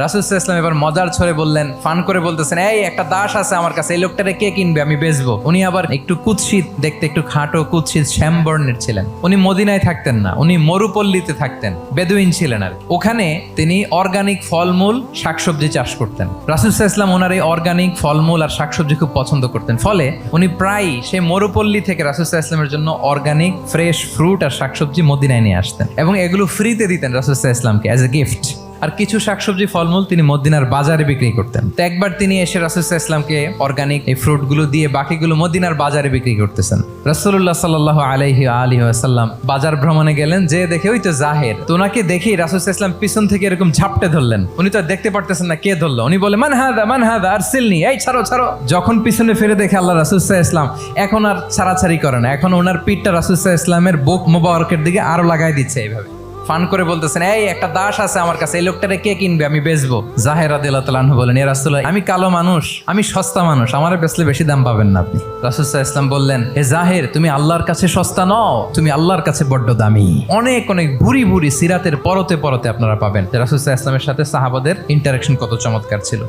রাসূল সাল্লাল্লাহু আলাইহি ওয়াসাল্লাম এবার মজার ছলে বললেন, ফান করে বলতেছেন, এই একটা দাস আছে আমার কাছে, এই লোকটারে কে কিনবে, আমি বেচবো। উনি আবার একটু কুৎসিত দেখতে, একটু খাটো কুৎসিত শ্যামবর্ণের ছিলেন। উনি মদিনায় থাকতেন না, উনি মরুপল্লীতে থাকতেন, বেদুইন ছিলেন আর ওখানে তিনি অর্গানিক ফলমূল শাকসবজি চাষ করতেন। রাসূল সাল্লাল্লাহু আলাইহি ওয়াসাল্লাম ওনার এই অর্গানিক ফলমূল আর শাকসবজি খুব পছন্দ করতেন। ফলে উনি প্রায় সেই মরুপল্লী থেকে রাসূল সাল্লাল্লাহু আলাইহি ওয়াসাল্লামের জন্য অর্গানিক ফ্রেশ ফ্রুট আর শাকসবজি মদিনায় নিয়ে আসতেন এবং এগুলো ফ্রিতে দিতেন রাসূল সাল্লাল্লাহু আলাইহি ওয়াসাল্লামকে অ্যাজ এ গিফট। আর কিছু শাকসবজি ফলমূল তিনি মদিনার বাজারে বিক্রি করতেন। তো একবার তিনি এসে রাসূল সাল্লাল্লাহু আলাইহি ওয়াসাল্লামকে অর্গানিক এই ফ্রুটগুলো দিয়ে বাকিগুলো মদিনার বাজারে বিক্রি করতেছেন। রাসূলুল্লাহ সাল্লাল্লাহু আলাইহি ওয়াসাল্লাম বাজার ভ্রমণে গেলেন, যে দেখে ওই তো জাহের। তো ওনাকে দেখেই রাসূল সাল্লাল্লাহু আলাইহি ওয়াসাল্লাম পিছন থেকে এরকম ঝাপটে ধরলেন। উনি তো দেখতে পারতেছেন না কে ধরলো। উনি বলে, মান হাদা আরসিলনি, এই ছাড়ো ছাড়ো। যখন পিছনে ফিরে দেখে আল্লাহ, রাসূল সাল্লাল্লাহু আলাইহি ওয়াসাল্লাম এখন আর ছাড়াছাড়ি করে না, এখন ওনার পিঠটা রাসূল সাল্লাল্লাহু আলাইহি ওয়াসাল্লামের বুক মোবারকের দিকে আরো লাগাই দিচ্ছে এইভাবে। ফান করে বলতেছেন, এই একটা দাস আছে আমার কাছে, এই লোকটারে কে কিনবে, আমি বেচবো। জাহের রাদিয়াল্লাহু তাআলা আনহু বলেন, ইয়া রাসূলুল্লাহ, আমি কালো মানুষ, আমি সস্তা মানুষ, আমারে বেচলে বেশি দাম পাবেন না আপনি। রাসূল সাল্লাল্লাহু আলাইহি ওয়াসাল্লাম বললেন, হে জাহের, তুমি আল্লাহর কাছে সস্তা নও, তুমি আল্লাহর কাছে বড্ড দামি। অনেক অনেক ভুরি ভুরি সিরাতের পরতে পরতে আপনারা পাবেন রাসূল সাল্লাল্লাহু আলাইহি ওয়াসাল্লামের সাথে সাহাবাদের ইন্টারেকশন কত চমৎকার ছিল।